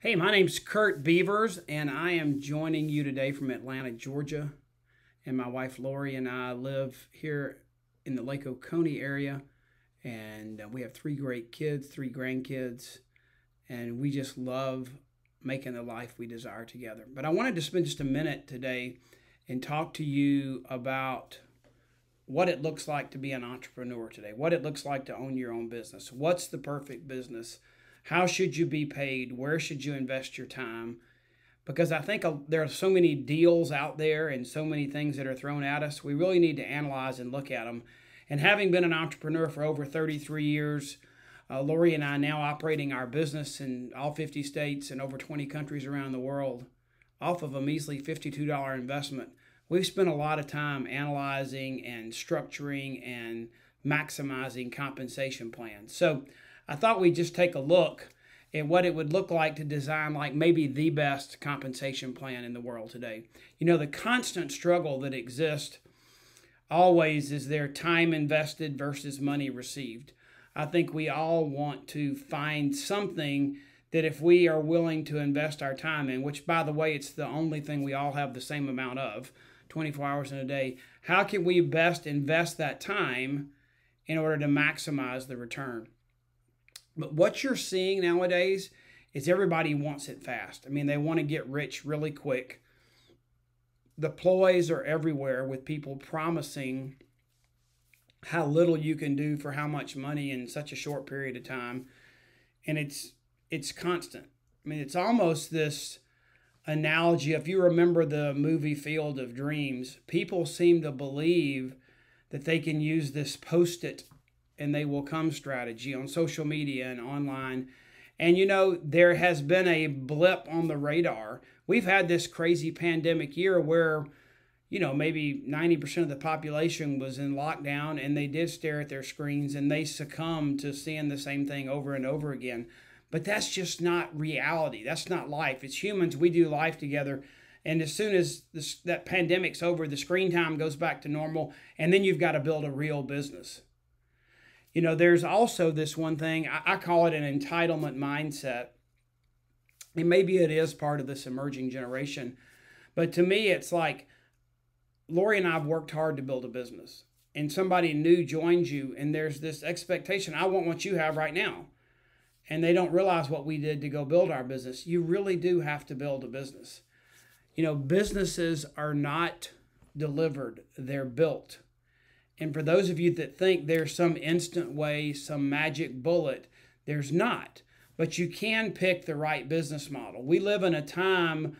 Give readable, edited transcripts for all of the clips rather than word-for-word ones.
Hey, my name's Kurt Beavers, and I am joining you today from Atlanta, Georgia. And my wife Lori and I live here in the Lake Oconee area, and we have three great kids, three grandkids, and we just love making the life we desire together. But I wanted to spend just a minute today and talk to you about what it looks like to be an entrepreneur today, what it looks like to own your own business. What's the perfect business? How should you be paid? Where should you invest your time? Because I think there are so many deals out there and so many things that are thrown at us. We really need to analyze and look at them. And having been an entrepreneur for over 33 years, Lori and I now operating our business in all 50 states and over 20 countries around the world off of a measly $52 investment. We've spent a lot of time analyzing and structuring and maximizing compensation plans. So I thought we'd just take a look at what it would look like to design like maybe the best compensation plan in the world today. You know, the constant struggle that exists always is there time invested versus money received. I think we all want to find something that if we are willing to invest our time in, which by the way, it's the only thing we all have the same amount of, 24 hours in a day, how can we best invest that time in order to maximize the return? But what you're seeing nowadays is everybody wants it fast. I mean, they want to get rich really quick. The ploys are everywhere with people promising how little you can do for how much money in such a short period of time. And it's constant. I mean, it's almost this analogy. If you remember the movie Field of Dreams, people seem to believe that they can use this Post-it and they will come strategy on social media and online. And you know, there has been a blip on the radar. We've had this crazy pandemic year where, you know, maybe 90% of the population was in lockdown and they did stare at their screens and they succumbed to seeing the same thing over and over again. But that's just not reality. That's not life. It's humans. We do life together. And as soon as that pandemic's over, the screen time goes back to normal, and then you've got to build a real business. You know, there's also this one thing, I call it an entitlement mindset. And maybe it is part of this emerging generation. But to me, it's like Lori and I have worked hard to build a business. And somebody new joins you, and there's this expectation, I want what you have right now. And they don't realize what we did to go build our business. You really do have to build a business. You know, businesses are not delivered, they're built. And for those of you that think there's some instant way, some magic bullet, there's not. But you can pick the right business model. We live in a time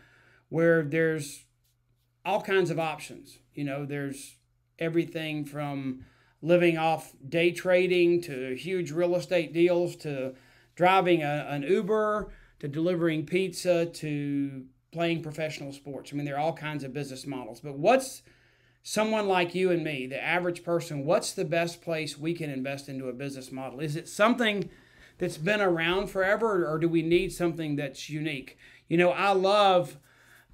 where there's all kinds of options. You know, there's everything from living off day trading to huge real estate deals to driving an Uber to delivering pizza to playing professional sports. I mean, there are all kinds of business models. But what's someone like you and me, the average person, what's the best place we can invest into a business model? Is it something that's been around forever, or do we need something that's unique? You know, I love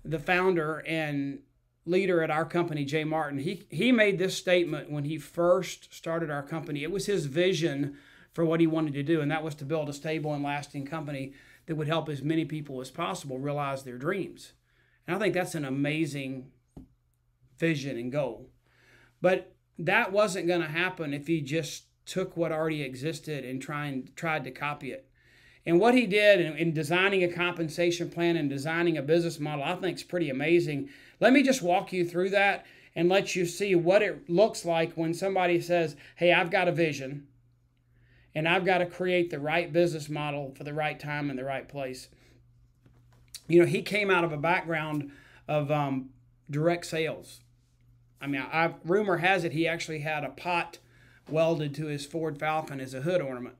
the founder and leader at our company, Jay Martin. He made this statement when he first started our company. It was his vision for what he wanted to do, and that was to build a stable and lasting company that would help as many people as possible realize their dreams. And I think that's an amazing vision and goal. But that wasn't going to happen if he just took what already existed and tried to copy it. And what he did in designing a compensation plan and designing a business model, I think is pretty amazing. Let me just walk you through that and let you see what it looks like when somebody says, hey, I've got a vision and I've got to create the right business model for the right time and the right place. You know, he came out of a background of direct sales. I mean, rumor has it he actually had a pot welded to his Ford Falcon as a hood ornament.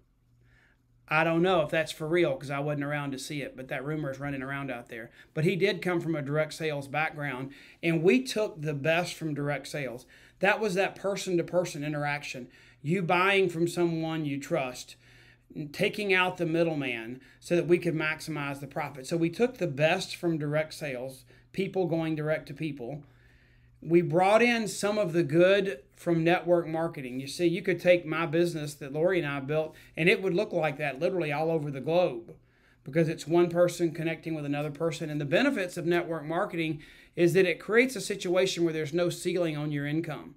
I don't know if that's for real because I wasn't around to see it, but that rumor is running around out there. But he did come from a direct sales background, and we took the best from direct sales. That was that person-to-person interaction. You buying from someone you trust, taking out the middleman so that we could maximize the profit. So we took the best from direct sales, people going direct to people. We brought in some of the good from network marketing. You see, you could take my business that Lori and I built, and it would look like that literally all over the globe. because it's one person connecting with another person. And the benefits of network marketing is that it creates a situation where there's no ceiling on your income.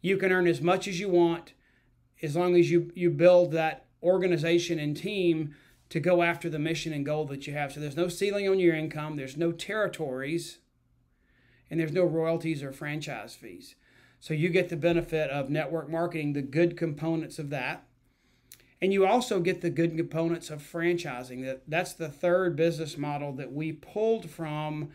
You can earn as much as you want as long as you build that organization and team to go after the mission and goal that you have. So there's no ceiling on your income, there's no territories, and there's no royalties or franchise fees. So you get the benefit of network marketing, the good components of that. And you also get the good components of franchising. That's the third business model that we pulled from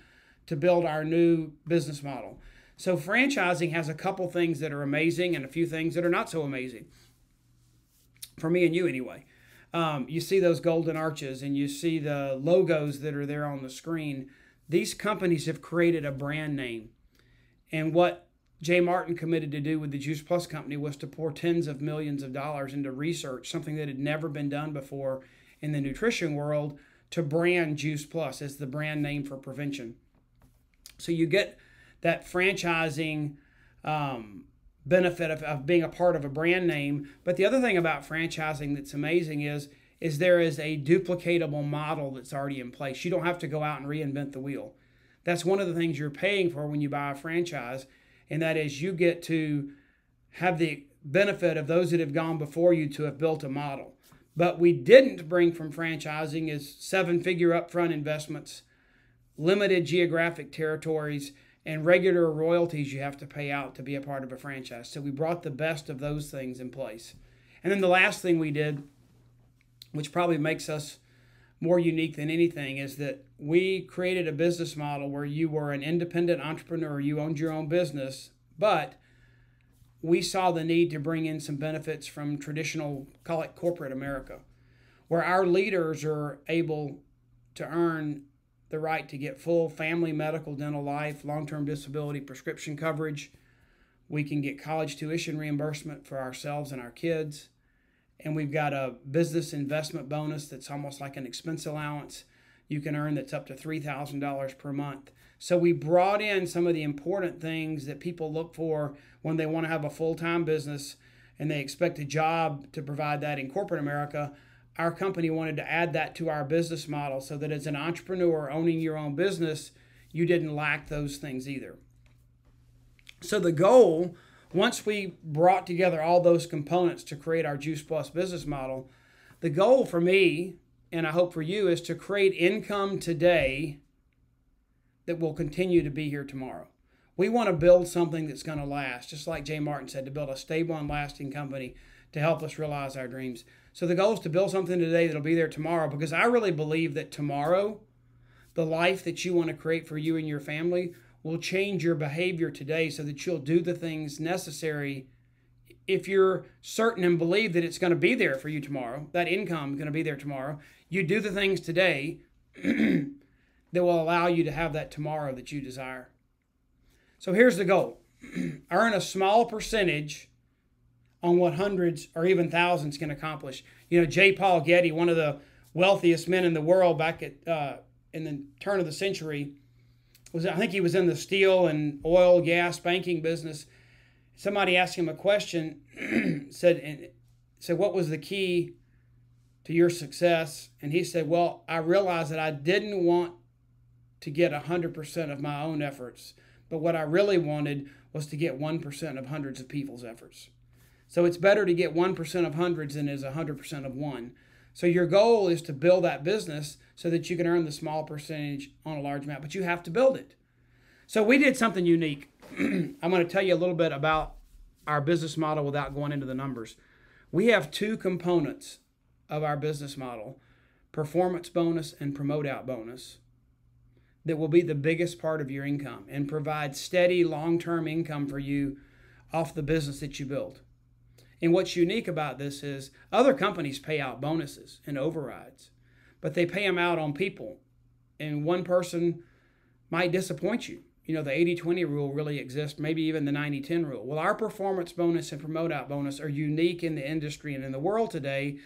to build our new business model. So franchising has a couple things that are amazing and a few things that are not so amazing. For me and you anyway. You see those golden arches and you see the logos that are there on the screen. These companies have created a brand name. And what Jay Martin committed to do with the Juice Plus company was to pour tens of millions of dollars into research, something that had never been done before in the nutrition world, to brand Juice Plus as the brand name for prevention. So you get that franchising benefit of being a part of a brand name. But the other thing about franchising that's amazing is there is a duplicatable model that's already in place. You don't have to go out and reinvent the wheel. That's one of the things you're paying for when you buy a franchise, and that is you get to have the benefit of those that have gone before you to have built a model. But we didn't bring from franchising is 7-figure upfront investments, limited geographic territories, and regular royalties you have to pay out to be a part of a franchise. So we brought the best of those things in place. And then the last thing we did, which probably makes us more unique than anything, is that we created a business model where you were an independent entrepreneur, you owned your own business, but we saw the need to bring in some benefits from traditional, call it corporate America, where our leaders are able to earn the right to get full family, medical, dental, life, long-term disability, prescription coverage. We can get college tuition reimbursement for ourselves and our kids. And we've got a business investment bonus that's almost like an expense allowance you can earn that's up to $3,000 per month. So we brought in some of the important things that people look for when they want to have a full-time business and they expect a job to provide that in corporate America. Our company wanted to add that to our business model so that as an entrepreneur owning your own business, you didn't lack those things either. So the goal, once we brought together all those components to create our Juice Plus business model, the goal for me, and I hope for you, is to create income today that will continue to be here tomorrow. We want to build something that's going to last, just like Jay Martin said, to build a stable and lasting company to help us realize our dreams. So the goal is to build something today that'll be there tomorrow, because I really believe that tomorrow, the life that you want to create for you and your family will change your behavior today so that you'll do the things necessary. If you're certain and believe that it's going to be there for you tomorrow, that income is going to be there tomorrow, you do the things today that will allow you to have that tomorrow that you desire. So here's the goal. Earn a small percentage on what hundreds or even thousands can accomplish. You know, J. Paul Getty, one of the wealthiest men in the world back at in the turn of the century, I think he was in the steel and oil, gas, banking business. Somebody asked him a question, said, what was the key to your success? And he said, well, I realized that I didn't want to get 100% of my own efforts, but what I really wanted was to get 1% of hundreds of people's efforts. So it's better to get 1% of hundreds than is 100% of one. So your goal is to build that business so that you can earn the small percentage on a large amount, but you have to build it. So we did something unique. I'm going to tell you a little bit about our business model without going into the numbers. We have two components of our business model, performance bonus and promote out bonus, that will be the biggest part of your income and provide steady long-term income for you off the business that you build. And what's unique about this is other companies pay out bonuses and overrides, but they pay them out on people. And one person might disappoint you. You know, the 80-20 rule really exists, maybe even the 90-10 rule. Well, our performance bonus and promote out bonus are unique in the industry and in the world today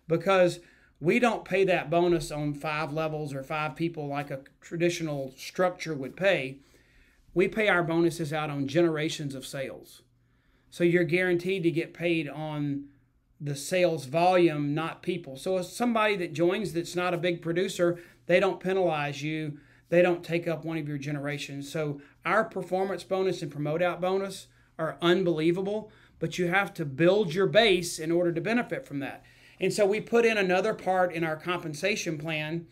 because we don't pay that bonus on 5 levels or 5 people like a traditional structure would pay. We pay our bonuses out on generations of sales. So you're guaranteed to get paid on the sales volume, not people. So if somebody that joins that's not a big producer, they don't penalize you. They don't take up one of your generations. So our performance bonus and promote out bonus are unbelievable, but you have to build your base in order to benefit from that. And so we put in another part in our compensation plan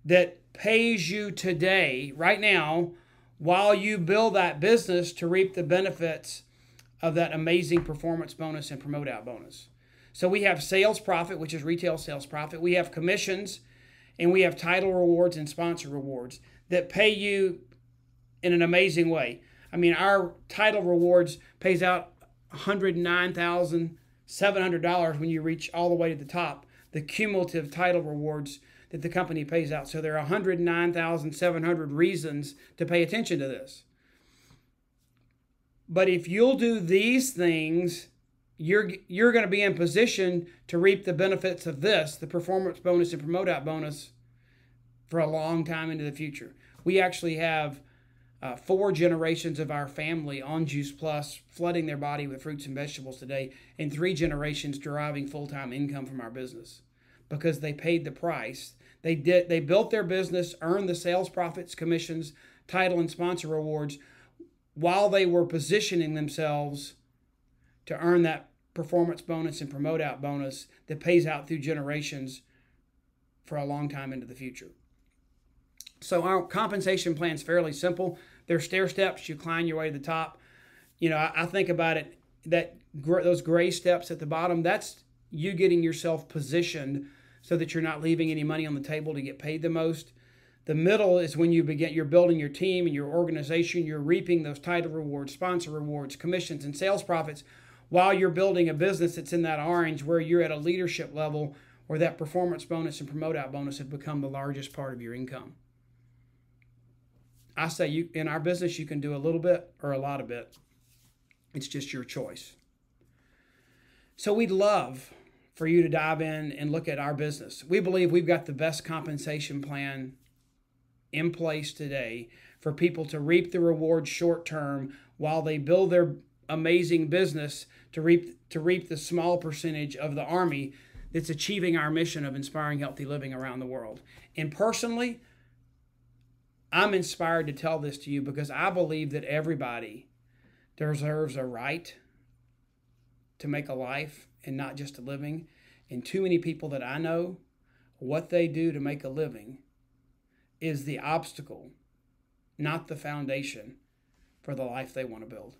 that pays you today, right now, while you build that business to reap the benefits of that amazing performance bonus and promote out bonus. So we have sales profit, which is retail sales profit. We have commissions, and we have title rewards and sponsor rewards that pay you in an amazing way. I mean, our title rewards pays out $109,700 when you reach all the way to the top, the cumulative title rewards that the company pays out. So there are 109,700 reasons to pay attention to this. But if you'll do these things, you're going to be in position to reap the benefits of this, the performance bonus and promote out bonus, for a long time into the future. We actually have 4 generations of our family on Juice Plus, flooding their body with fruits and vegetables today, and 3 generations deriving full-time income from our business because they paid the price. They built their business, earned the sales profits, commissions, title, and sponsor rewards while they were positioning themselves to earn that performance bonus and promote out bonus that pays out through generations for a long time into the future. So our compensation plan is fairly simple. They're stair steps. You climb your way to the top. You know, I think about it, that those gray steps at the bottom, that's you getting yourself positioned so that you're not leaving any money on the table to get paid the most. The middle is when you're building your team and your organization. You're reaping those title rewards, sponsor rewards, commissions, and sales profits while you're building a business that's in that orange, where you're at a leadership level where that performance bonus and promote out bonus have become the largest part of your income. I say in our business, you can do a little bit or a lot of it. It's just your choice. So we'd love for you to dive in and look at our business. We believe we've got the best compensation plan in place today for people to reap the rewards short term while they build their amazing business to reap the small percentage of the army that's achieving our mission of inspiring healthy living around the world. And personally, I'm inspired to tell this to you because I believe that everybody deserves a right to make a life and not just a living. And too many people that I know, what they do to make a living is the obstacle, not the foundation for the life they want to build.